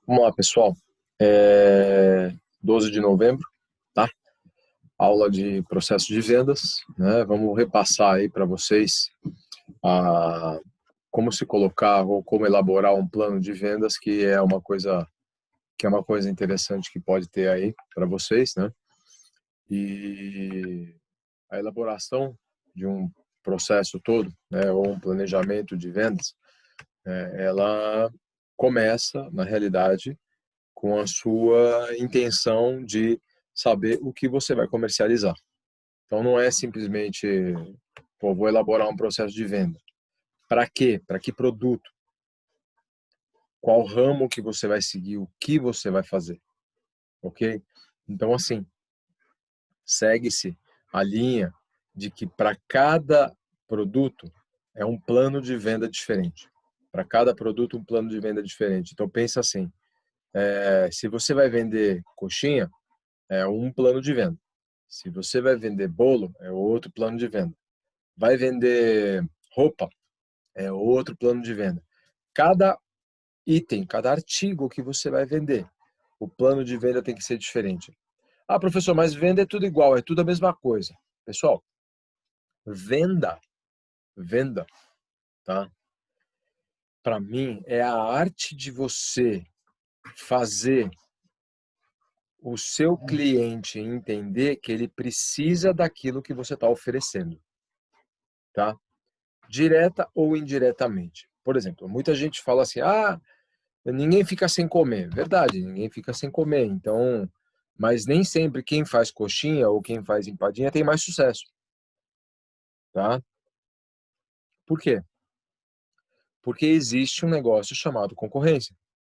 Vamos lá, pessoal. É 12 de novembro, tá? Aula de processo de vendas, né? Vamos repassar aí para vocês a, como se colocar ou como elaborar um plano de vendas, que é uma coisa interessante que pode ter aí para vocês, né? E a elaboração de um processo todo, né, ou um planejamento de vendas, ela começa, na realidade, com a sua intenção de saber o que você vai comercializar. Então não é simplesmente, pô, vou elaborar um processo de venda. Para quê? Para que produto? Qual ramo que você vai seguir? O que você vai fazer? Ok? Então, assim, segue-se a linha de que para cada produto é um plano de venda diferente. Para cada produto, um plano de venda diferente. Então, pensa assim, se você vai vender coxinha, é um plano de venda. Se você vai vender bolo, é outro plano de venda. Vai vender roupa, é outro plano de venda. Cada item, cada artigo que você vai vender, o plano de venda tem que ser diferente. Ah, professor, mas venda é tudo igual, é tudo a mesma coisa. Pessoal, venda, venda, tá? Para mim, é a arte de você fazer o seu cliente entender que ele precisa daquilo que você está oferecendo, tá? Direta ou indiretamente. Por exemplo, muita gente fala assim: ah, ninguém fica sem comer. Verdade, ninguém fica sem comer. Então, mas nem sempre quem faz coxinha ou quem faz empadinha tem mais sucesso, tá? Por quê? Porque existe um negócio chamado concorrência.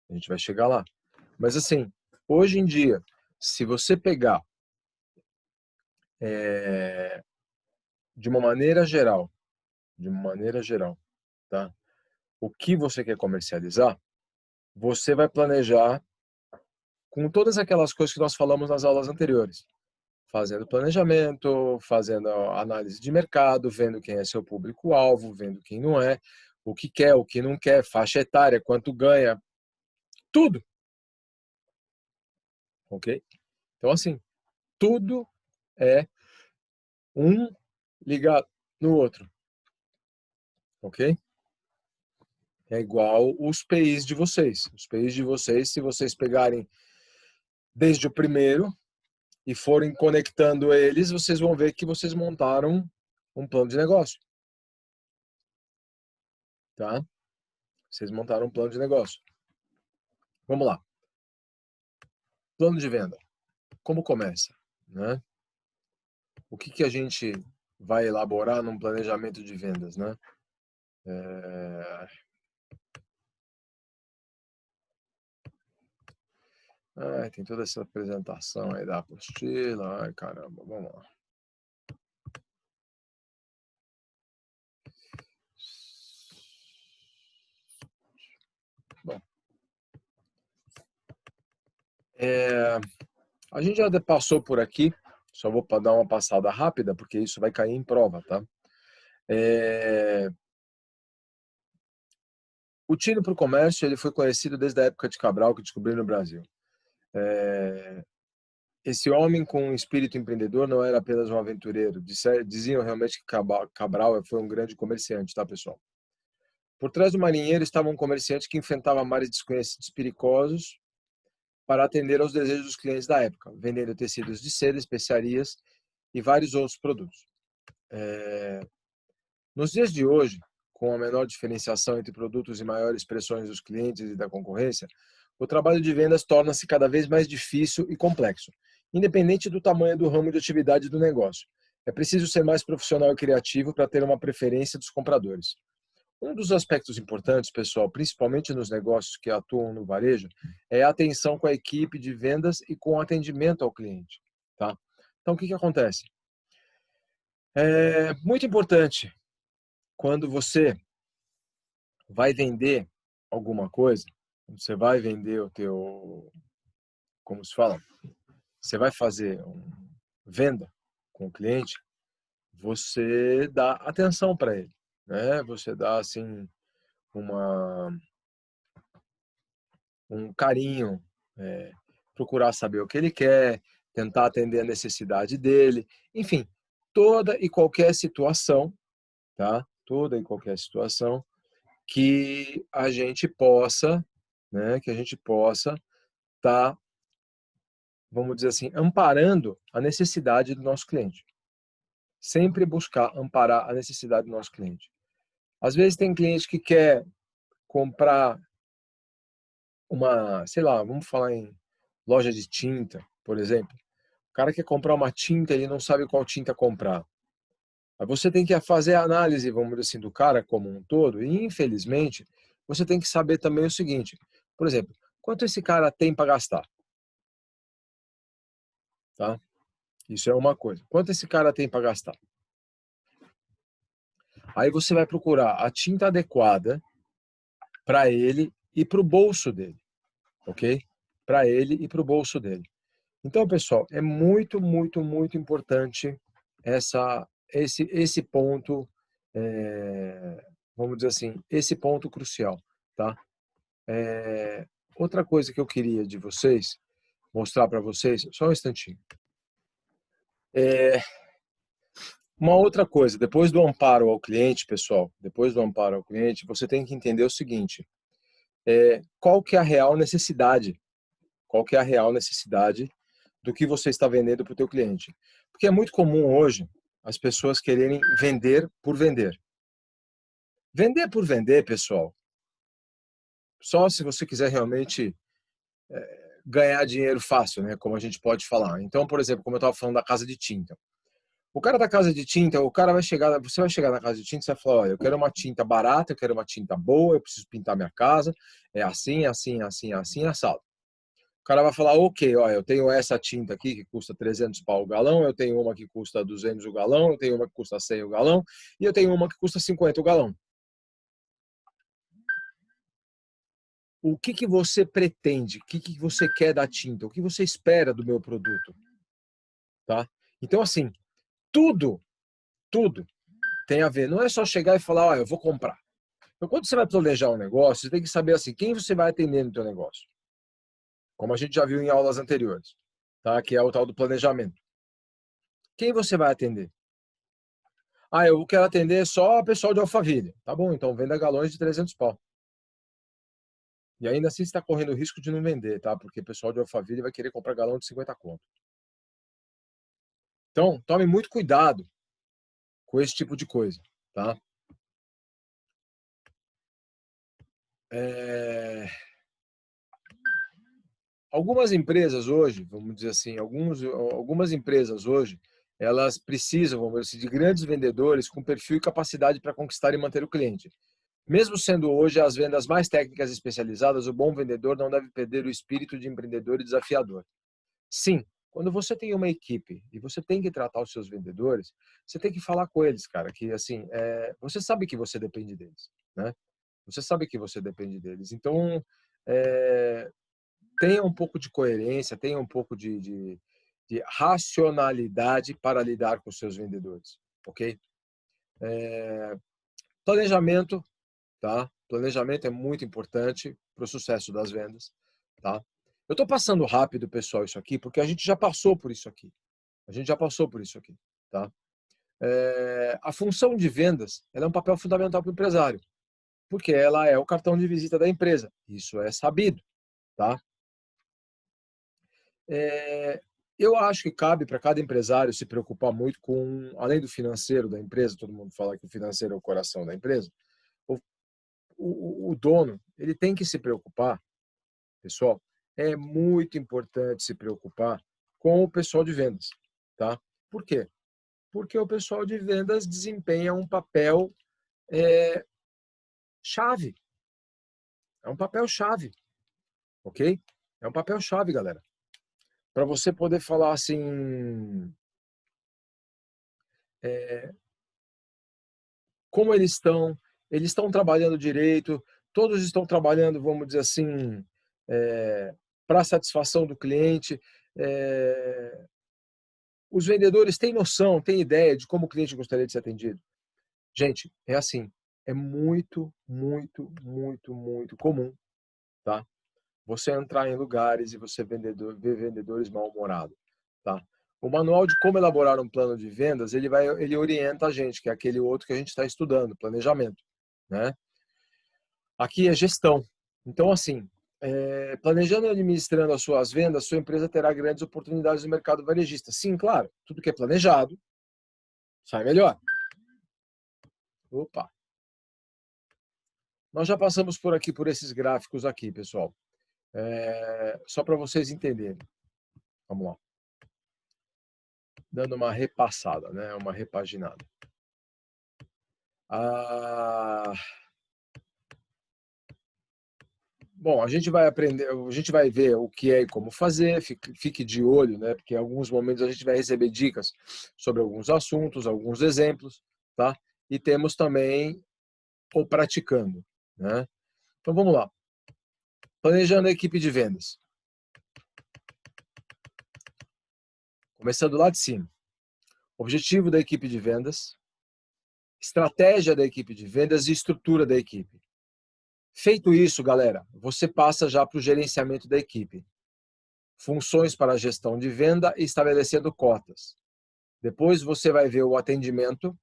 A gente vai chegar lá. Mas assim, hoje em dia, se você pegar é, de uma maneira geral, de uma maneira geral, tá? O que você quer comercializar, você vai planejar com todas aquelas coisas que nós falamos nas aulas anteriores. Fazendo planejamento, fazendo análise de mercado, vendo quem é seu público-alvo, vendo quem não é, o que quer, o que não quer, faixa etária, quanto ganha, tudo, ok? Então, assim, tudo é um ligado no outro, ok? É igual os PIs de vocês. Os PIs de vocês, se vocês pegarem desde o primeiro e forem conectando eles, vocês vão ver que vocês montaram um plano de negócio, tá? Vocês montaram um plano de negócio. Vamos lá. Plano de venda. Como começa, né? O que a gente vai elaborar num planejamento de vendas, né? Tem toda essa apresentação aí da apostila. Ai, caramba, vamos lá. Bom, a gente já passou por aqui, só vou dar uma passada rápida, porque isso vai cair em prova, tá? O tino para o comércio ele foi conhecido desde a época de Cabral, que descobriu no Brasil. Esse homem com um espírito empreendedor não era apenas um aventureiro. Diziam realmente que Cabral foi um grande comerciante, tá, pessoal? Por trás do marinheiro estava um comerciante que enfrentava mares desconhecidos perigosos para atender aos desejos dos clientes da época, vendendo tecidos de seda, especiarias e vários outros produtos. Nos dias de hoje, com a menor diferenciação entre produtos e maiores pressões dos clientes e da concorrência, o trabalho de vendas torna-se cada vez mais difícil e complexo, independente do tamanho do ramo de atividade do negócio. É preciso ser mais profissional e criativo para ter uma preferência dos compradores. Um dos aspectos importantes, pessoal, principalmente nos negócios que atuam no varejo, é a atenção com a equipe de vendas e com o atendimento ao cliente, tá? Então, o que acontece? É muito importante quando você vai vender alguma coisa, quando você vai vender o teu, como se fala, você vai fazer uma venda com o cliente, você dá atenção para ele, né? Você dá assim uma um carinho, procurar saber o que ele quer, tentar atender a necessidade dele, enfim, toda e qualquer situação, tá? Toda e qualquer situação que a gente possa, né, que a gente possa estar, vamos dizer assim, amparando a necessidade do nosso cliente. Sempre buscar amparar a necessidade do nosso cliente. Às vezes tem cliente que quer comprar uma, sei lá, vamos falar em loja de tinta, por exemplo. O cara quer comprar uma tinta, ele não sabe qual tinta comprar. Aí você tem que fazer a análise, vamos dizer assim, do cara como um todo, e infelizmente, você tem que saber também o seguinte, por exemplo, quanto esse cara tem para gastar, tá? Isso é uma coisa. Quanto esse cara tem para gastar? Aí você vai procurar a tinta adequada para ele e para o bolso dele, ok? Para ele e para o bolso dele. Então, pessoal, é muito, muito, muito importante esse ponto, vamos dizer assim, esse ponto crucial, tá? Outra coisa que eu queria de vocês, mostrar para vocês, só um instantinho. Uma outra coisa, depois do amparo ao cliente, pessoal, depois do amparo ao cliente, você tem que entender o seguinte, qual que é a real necessidade? Qual que é a real necessidade do que você está vendendo para o teu cliente? Porque é muito comum hoje as pessoas quererem vender por vender. Vender por vender, pessoal, só se você quiser realmente ganhar dinheiro fácil, né? Como a gente pode falar. Então, por exemplo, como eu estava falando da casa de tinta. O cara da casa de tinta, o cara vai chegar, você vai chegar na casa de tinta e vai falar, olha, eu quero uma tinta barata, eu quero uma tinta boa, eu preciso pintar minha casa, é assim, assim, assim, assim, assado. O cara vai falar, ok, ó, eu tenho essa tinta aqui que custa 300 pau o galão, eu tenho uma que custa 200 o galão, eu tenho uma que custa 100 o galão, e eu tenho uma que custa 50 o galão. O que que você pretende? O que que você quer da tinta? O que você espera do meu produto? Tá? Então, assim, tudo, tudo tem a ver. Não é só chegar e falar, ó, eu vou comprar. Então, quando você vai planejar um negócio, você tem que saber assim, quem você vai atender no teu negócio. Como a gente já viu em aulas anteriores, tá? Que é o tal do planejamento. Quem você vai atender? Ah, eu quero atender só o pessoal de Alphaville. Tá bom, então venda galões de 300 pau. E ainda assim você está correndo o risco de não vender, tá? Porque o pessoal de Alphaville vai querer comprar galão de 50 conto. Então, tome muito cuidado com esse tipo de coisa, tá? É... Algumas empresas hoje, vamos dizer assim, algumas empresas hoje, elas precisam, vamos dizer assim, de grandes vendedores com perfil e capacidade para conquistar e manter o cliente. Mesmo sendo hoje as vendas mais técnicas e especializadas, o bom vendedor não deve perder o espírito de empreendedor e desafiador. Sim, quando você tem uma equipe e você tem que tratar os seus vendedores, você tem que falar com eles, cara, que assim, você sabe que você depende deles, né? Você sabe que você depende deles. Então, é, tenha um pouco de coerência, tenha um pouco de racionalidade para lidar com os seus vendedores, ok? Planejamento, tá? Planejamento é muito importante para o sucesso das vendas, tá? Eu estou passando rápido, pessoal, isso aqui, porque a gente já passou por isso aqui. A gente já passou por isso aqui, tá? A função de vendas, ela é um papel fundamental para o empresário, porque ela é o cartão de visita da empresa. Isso é sabido, tá? É, eu acho que cabe para cada empresário se preocupar muito com, além do financeiro da empresa, todo mundo fala que o financeiro é o coração da empresa, o, o dono, ele tem que se preocupar, pessoal, é muito importante se preocupar com o pessoal de vendas, tá? Por quê? Porque o pessoal de vendas desempenha um papel é, chave, é um papel chave, ok? É um papel chave, galera. Para você poder falar assim, como eles estão trabalhando direito, todos estão trabalhando, vamos dizer assim, para a satisfação do cliente. É, os vendedores têm noção, têm ideia de como o cliente gostaria de ser atendido. Gente, é assim, é muito, muito, muito, muito comum, tá? você entrar em lugares e você ver vendedores mal-humorados, tá? O manual de como elaborar um plano de vendas, ele orienta a gente, que é aquele outro que a gente está estudando, planejamento, né? Aqui é gestão. Então, assim, planejando e administrando as suas vendas, sua empresa terá grandes oportunidades no mercado varejista. Sim, claro, tudo que é planejado sai melhor. Opa! Nós já passamos por aqui, por esses gráficos aqui, pessoal. Só para vocês entenderem. Vamos lá. Dando uma repassada, né? Uma repaginada. Bom, a gente vai aprender, a gente vai ver o que é e como fazer, fique de olho, né? Porque em alguns momentos a gente vai receber dicas sobre alguns assuntos, alguns exemplos, tá? E temos também o praticando, né? Então vamos lá. Planejando a equipe de vendas. Começando lá de cima. Objetivo da equipe de vendas, estratégia da equipe de vendas e estrutura da equipe. Feito isso, galera, você passa já para o gerenciamento da equipe. Funções para a gestão de venda e estabelecendo cotas. Depois você vai ver o atendimento,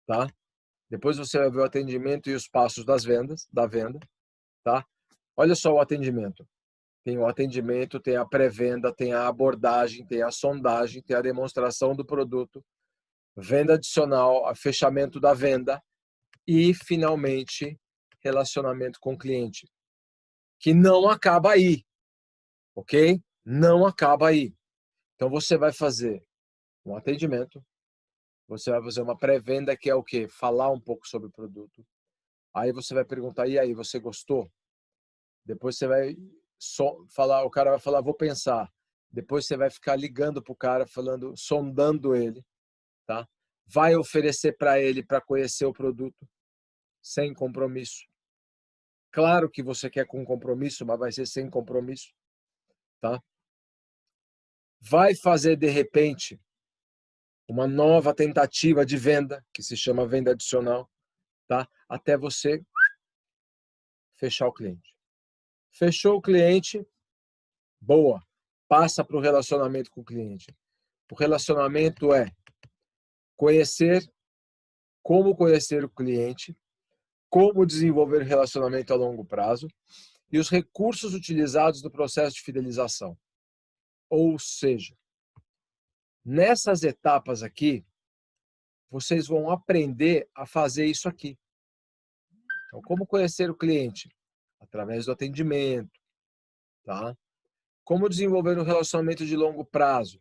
tá? Depois você vai ver o atendimento e os passos da venda, tá? Olha só o atendimento. Tem o atendimento, tem a pré-venda, tem a abordagem, tem a sondagem, tem a demonstração do produto, venda adicional, fechamento da venda e, finalmente, relacionamento com o cliente. Que não acaba aí, ok? Não acaba aí. Então, você vai fazer um atendimento, você vai fazer uma pré-venda, que é o quê? Falar um pouco sobre o produto. Aí você vai perguntar, e aí, você gostou? Depois você vai falar, o cara vai falar, vou pensar. Depois você vai ficar ligando pro cara, falando, sondando ele, tá? Vai oferecer para ele para conhecer o produto, sem compromisso. Claro que você quer com compromisso, mas vai ser sem compromisso, tá? Vai fazer, de repente, uma nova tentativa de venda, que se chama venda adicional, tá? Até você fechar o cliente. Fechou o cliente, boa. Passa para o relacionamento com o cliente. O relacionamento é como conhecer o cliente, como desenvolver relacionamento a longo prazo e os recursos utilizados no processo de fidelização. Ou seja, nessas etapas aqui, vocês vão aprender a fazer isso aqui. Então, como conhecer o cliente? Através do atendimento, tá? Como desenvolver um relacionamento de longo prazo?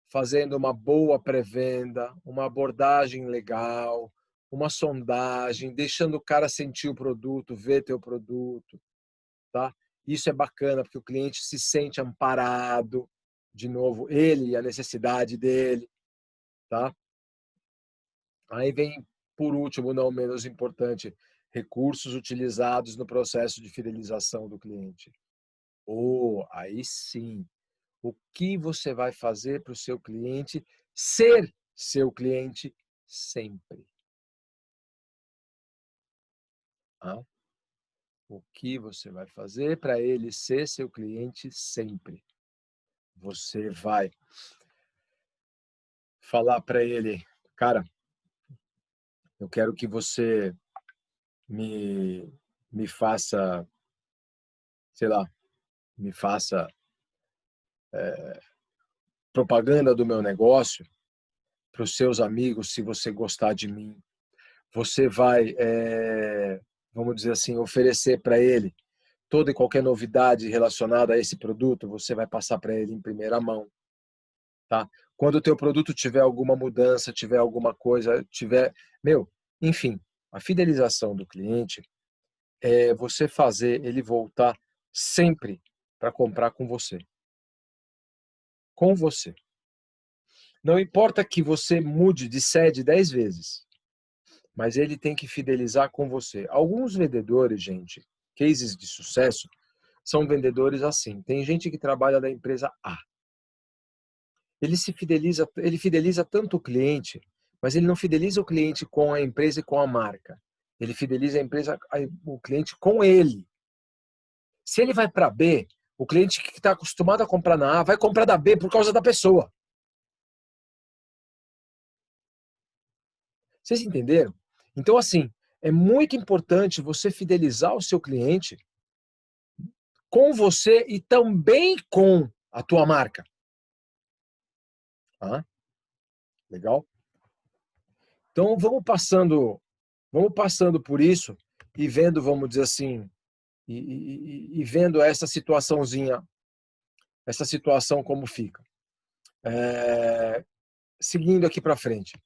Fazendo uma boa pré-venda, uma abordagem legal, uma sondagem, deixando o cara sentir o produto, ver teu produto, tá? Isso é bacana porque o cliente se sente amparado, de novo, ele e a necessidade dele, tá? Aí vem, por último, não menos importante, recursos utilizados no processo de fidelização do cliente. Aí sim, o que você vai fazer para o seu cliente ser seu cliente sempre? Ah, o que você vai fazer para ele ser seu cliente sempre? Você vai falar para ele, cara, eu quero que você me, me faça, sei lá, me faça propaganda do meu negócio para os seus amigos, se você gostar de mim. Você vai, vamos dizer assim, oferecer para ele toda e qualquer novidade relacionada a esse produto, você vai passar para ele em primeira mão, tá? Quando o teu produto tiver alguma mudança, tiver alguma coisa, enfim, a fidelização do cliente é você fazer ele voltar sempre para comprar com você. Com você. Não importa que você mude de sede 10 vezes, mas ele tem que fidelizar com você. Alguns vendedores, gente, cases de sucesso, são vendedores assim. Tem gente que trabalha da empresa A. Ele fideliza tanto o cliente, mas ele não fideliza o cliente com a empresa e com a marca. Ele fideliza o cliente com ele. Se ele vai para B, o cliente que está acostumado a comprar na A vai comprar da B por causa da pessoa. Vocês entenderam? Então, assim, é muito importante você fidelizar o seu cliente com você e também com a tua marca. Ah, legal? Então, vamos passando por isso e vendo, vamos dizer assim, e vendo essa situaçãozinha, essa situação como fica. Seguindo aqui para frente.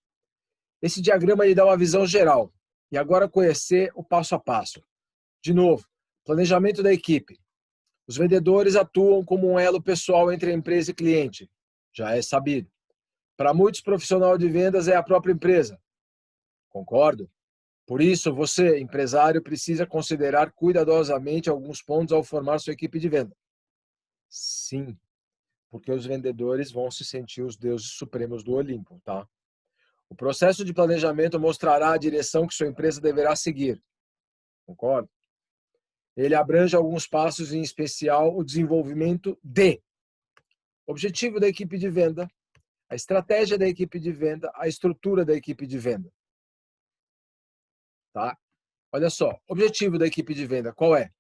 Esse diagrama ele dá uma visão geral. E agora conhecer o passo a passo. De novo, planejamento da equipe. Os vendedores atuam como um elo pessoal entre a empresa e cliente. Já é sabido. Para muitos, profissional de vendas é a própria empresa. Concordo? Por isso, você, empresário, precisa considerar cuidadosamente alguns pontos ao formar sua equipe de venda. Sim, porque os vendedores vão se sentir os deuses supremos do Olimpo, tá? O processo de planejamento mostrará a direção que sua empresa deverá seguir. Concordo? Ele abrange alguns passos, em especial o desenvolvimento de objetivo da equipe de venda, a estratégia da equipe de venda, a estrutura da equipe de venda. Tá? Olha só, objetivo da equipe de venda, qual é?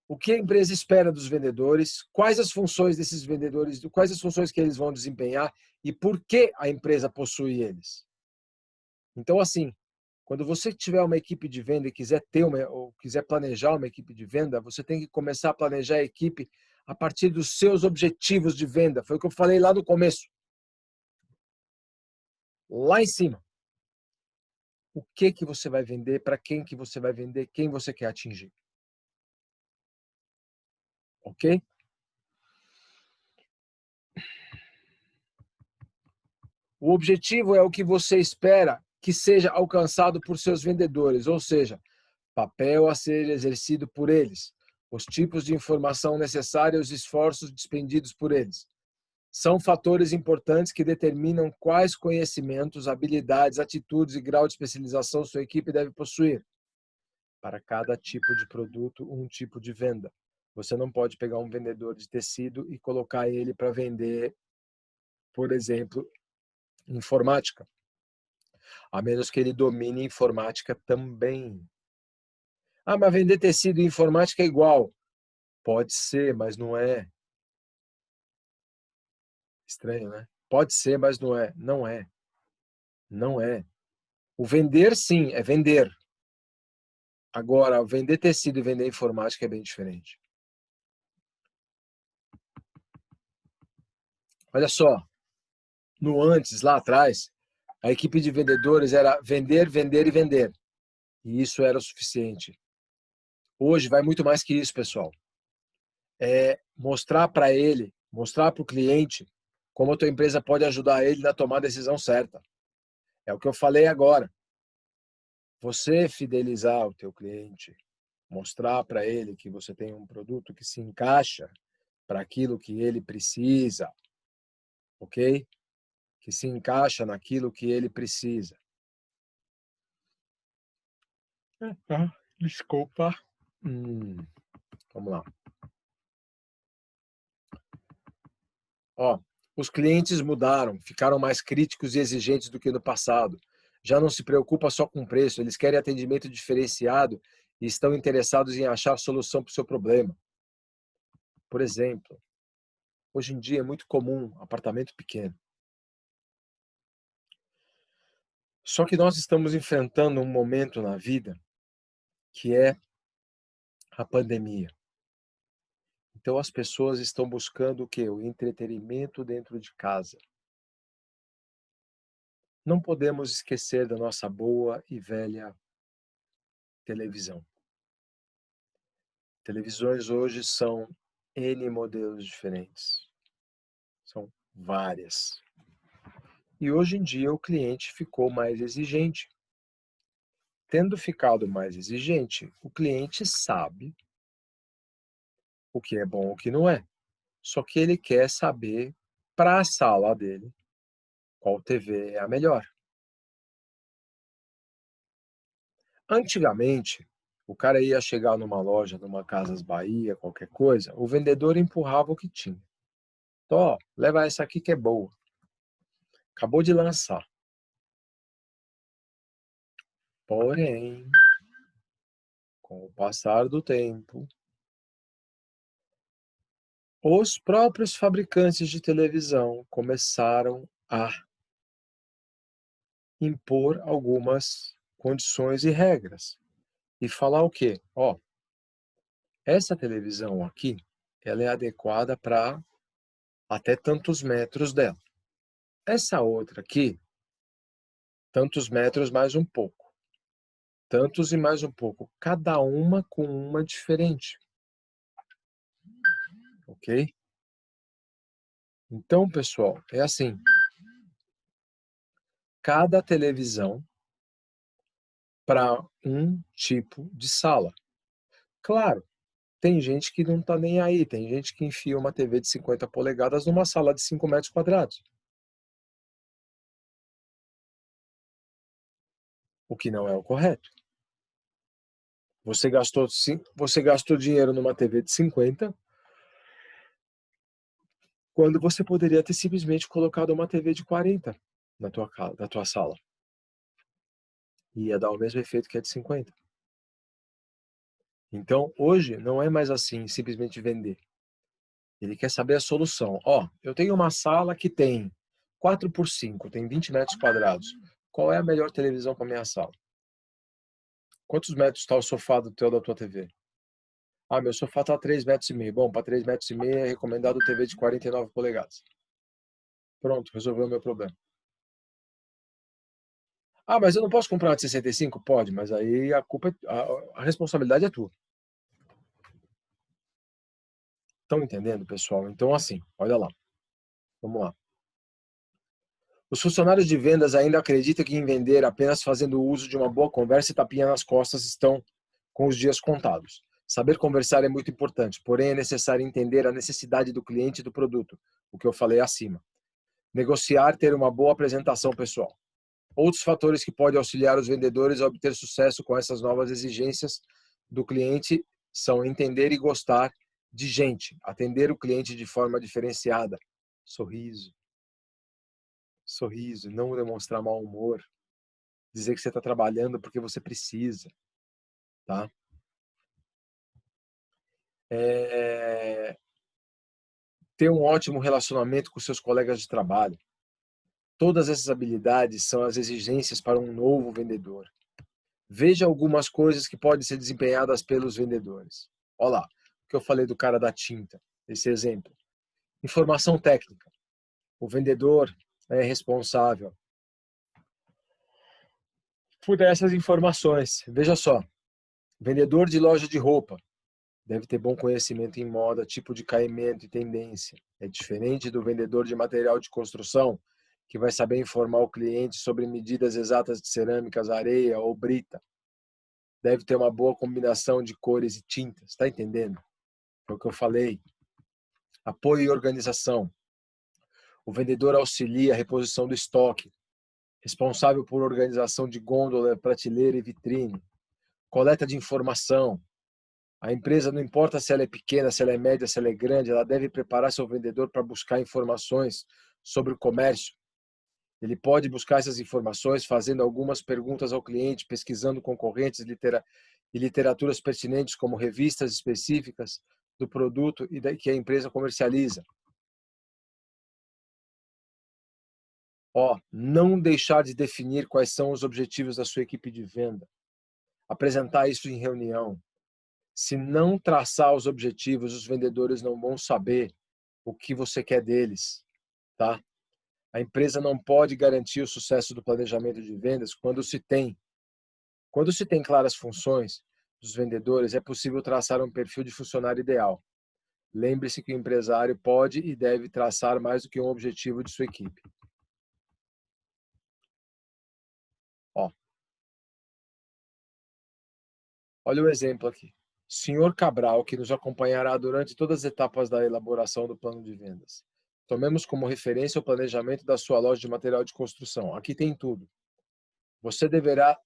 O que a empresa espera dos vendedores, quais as funções desses vendedores, quais as funções que eles vão desempenhar e por que a empresa possui eles. Então, assim, quando você tiver uma equipe de venda e quiser ou quiser planejar uma equipe de venda, você tem que começar a planejar a equipe a partir dos seus objetivos de venda. Foi o que eu falei lá no começo. Lá em cima. O que que você vai vender, para quem que você vai vender, quem você quer atingir. Ok? O objetivo é o que você espera que seja alcançado por seus vendedores, ou seja, papel a ser exercido por eles, os tipos de informação necessária e os esforços despendidos por eles. São fatores importantes que determinam quais conhecimentos, habilidades, atitudes e grau de especialização sua equipe deve possuir. Para cada tipo de produto, um tipo de venda. Você não pode pegar um vendedor de tecido e colocar ele para vender, por exemplo, informática. A menos que ele domine informática também. Ah, mas vender tecido e informática é igual. Pode ser, mas não é. Estranho, né? Pode ser, mas não é. Não é. Não é. O vender, sim, é vender. Agora, vender tecido e vender informática é bem diferente. Olha só, no antes, lá atrás, a equipe de vendedores era vender, vender e vender. E isso era o suficiente. Hoje vai muito mais que isso, pessoal. É mostrar para ele, mostrar para o cliente como a tua empresa pode ajudar ele na tomar a decisão certa. É o que eu falei agora. Você fidelizar o teu cliente, mostrar para ele que você tem um produto que se encaixa para aquilo que ele precisa, ok? Que se encaixa naquilo que ele precisa. Desculpa. Vamos lá. Ó, os clientes mudaram, ficaram mais críticos e exigentes do que no passado. Já não se preocupa só com preço, eles querem atendimento diferenciado e estão interessados em achar solução para o seu problema. Por exemplo, hoje em dia é muito comum apartamento pequeno. Só que nós estamos enfrentando um momento na vida que é a pandemia. Então as pessoas estão buscando o quê? O entretenimento dentro de casa. Não podemos esquecer da nossa boa e velha televisão. Televisões hoje são N modelos diferentes. São várias. E hoje em dia o cliente ficou mais exigente. Tendo ficado mais exigente, o cliente sabe o que é bom e o que não é. Só que ele quer saber, para a sala dele, qual TV é a melhor. Antigamente, O cara ia chegar numa loja, numa Casas Bahia, qualquer coisa, o vendedor empurrava o que tinha. Então, ó, leva essa aqui que é boa. Acabou de lançar. Porém, com o passar do tempo, os próprios fabricantes de televisão começaram a impor algumas condições e regras. E falar o quê? Ó, essa televisão aqui, ela é adequada para até tantos metros dela. Essa outra aqui, tantos metros mais um pouco. Tantos e mais um pouco. Cada uma com uma diferente. Ok? Então, pessoal, é assim. Cada televisão para um tipo de sala. Claro, tem gente que não está nem aí. Tem gente que enfia uma TV de 50 polegadas numa sala de 5 metros quadrados. O que não é o correto. Você gastou dinheiro numa TV de 50, quando você poderia ter simplesmente colocado uma TV de 40 na tua sala. E ia dar o mesmo efeito que a de 50. Então, hoje, não é mais assim, simplesmente vender. Ele quer saber a solução. Ó, eu tenho uma sala que tem 4 por 5, tem 20 metros quadrados. Qual é a melhor televisão para minha sala? Quantos metros está o sofá da tua TV? Ah, meu sofá está a 3,5 metros. Bom, para 3,5 metros é recomendado TV de 49 polegadas. Pronto, resolveu o meu problema. Ah, mas eu não posso comprar uma de 65? Pode, mas aí a responsabilidade é tua. Estão entendendo, pessoal? Então, assim, olha lá. Vamos lá. Os funcionários de vendas ainda acreditam que em vender apenas fazendo uso de uma boa conversa e tapinha nas costas estão com os dias contados. Saber conversar é muito importante, porém é necessário entender a necessidade do cliente e do produto, o que eu falei acima. Negociar, ter uma boa apresentação pessoal. Outros fatores que podem auxiliar os vendedores a obter sucesso com essas novas exigências do cliente são entender e gostar de gente, atender o cliente de forma diferenciada, sorriso, sorriso, não demonstrar mau humor, dizer que você está trabalhando porque você precisa, tá? É, ter um ótimo relacionamento com seus colegas de trabalho. Todas essas habilidades são as exigências para um novo vendedor. Veja algumas coisas que podem ser desempenhadas pelos vendedores. Olha lá, o que eu falei do cara da tinta, esse exemplo. Informação técnica. O vendedor é responsável por essas informações. Veja só, vendedor de loja de roupa deve ter bom conhecimento em moda, tipo de caimento e tendência. É diferente do vendedor de material de construção, que vai saber informar o cliente sobre medidas exatas de cerâmicas, areia ou brita. Deve ter uma boa combinação de cores e tintas. Está entendendo? É o que eu falei. Apoio e organização. O vendedor auxilia a reposição do estoque, responsável por organização de gôndola, prateleira e vitrine. Coleta de informação. A empresa, não importa se ela é pequena, se ela é média, se ela é grande, ela deve preparar seu vendedor para buscar informações sobre o comércio. Ele pode buscar essas informações fazendo algumas perguntas ao cliente, pesquisando concorrentes e literaturas pertinentes, como revistas específicas do produto que a empresa comercializa. Ó, não deixar de definir quais são os objetivos da sua equipe de venda. Apresentar isso em reunião. Se não traçar os objetivos, os vendedores não vão saber o que você quer deles, tá? A empresa não pode garantir o sucesso do planejamento de vendas quando se tem claras funções dos vendedores, é possível traçar um perfil de funcionário ideal. Lembre-se que o empresário pode e deve traçar mais do que um objetivo de sua equipe. Ó, olha o exemplo aqui. Senhor Cabral, que nos acompanhará durante todas as etapas da elaboração do plano de vendas. Tomemos como referência o planejamento da sua loja de material de construção. Aqui tem tudo. Você deverá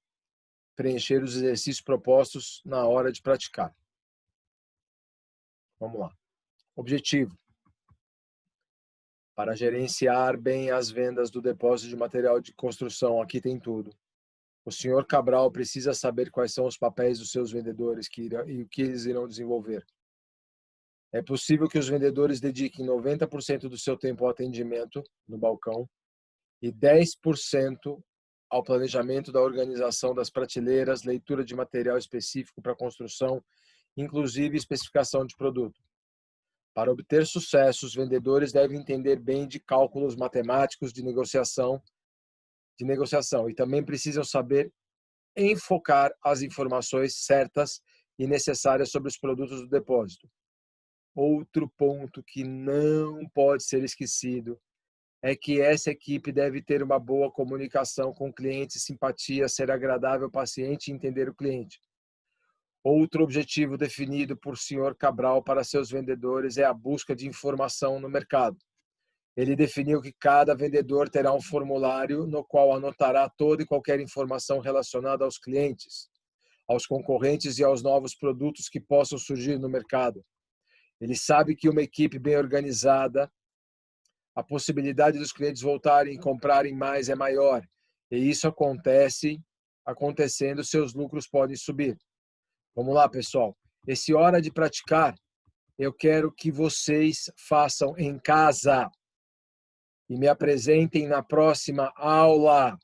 preencher os exercícios propostos na hora de praticar. Vamos lá. Objetivo: para gerenciar bem as vendas do depósito de material de construção, aqui tem tudo. O senhor Cabral precisa saber quais são os papéis dos seus vendedores e o que eles irão desenvolver. É possível que os vendedores dediquem 90% do seu tempo ao atendimento no balcão e 10% ao planejamento da organização das prateleiras, leitura de material específico para construção, inclusive especificação de produto. Para obter sucesso, os vendedores devem entender bem de cálculos matemáticos de negociação e também precisam saber enfocar as informações certas e necessárias sobre os produtos do depósito. Outro ponto que não pode ser esquecido é que essa equipe deve ter uma boa comunicação com o cliente, simpatia, ser agradável, paciente e entender o cliente. Outro objetivo definido por Sr. Cabral para seus vendedores é a busca de informação no mercado. Ele definiu que cada vendedor terá um formulário no qual anotará toda e qualquer informação relacionada aos clientes, aos concorrentes e aos novos produtos que possam surgir no mercado. Ele sabe que uma equipe bem organizada, a possibilidade dos clientes voltarem e comprarem mais é maior. E isso acontecendo, seus lucros podem subir. Vamos lá, pessoal. Esse hora de praticar, eu quero que vocês façam em casa e me apresentem na próxima aula.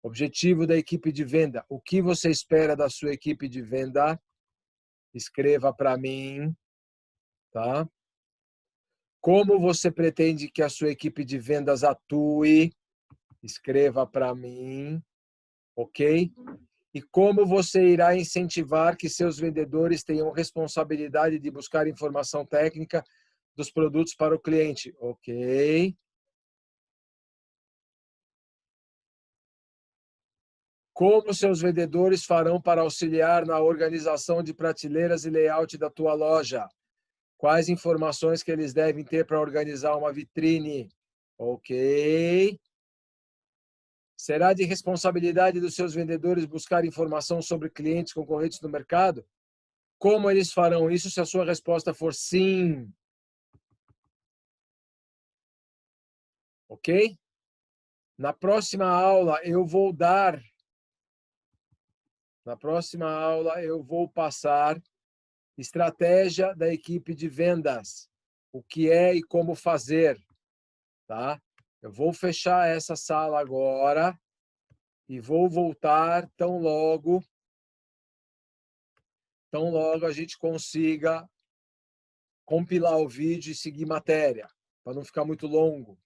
Objetivo da equipe de venda. O que você espera da sua equipe de venda? Escreva para mim, tá? Como você pretende que a sua equipe de vendas atue? Escreva para mim, ok? E como você irá incentivar que seus vendedores tenham responsabilidade de buscar informação técnica dos produtos para o cliente, ok? Como seus vendedores farão para auxiliar na organização de prateleiras e layout da tua loja? Quais informações que eles devem ter para organizar uma vitrine? Ok. Será de responsabilidade dos seus vendedores buscar informação sobre clientes concorrentes no mercado? Como eles farão isso se a sua resposta for sim? Ok? Na próxima aula eu vou passar estratégia da equipe de vendas, o que é e como fazer, tá? Eu vou fechar essa sala agora e vou voltar tão logo a gente consiga compilar o vídeo e seguir matéria, para não ficar muito longo.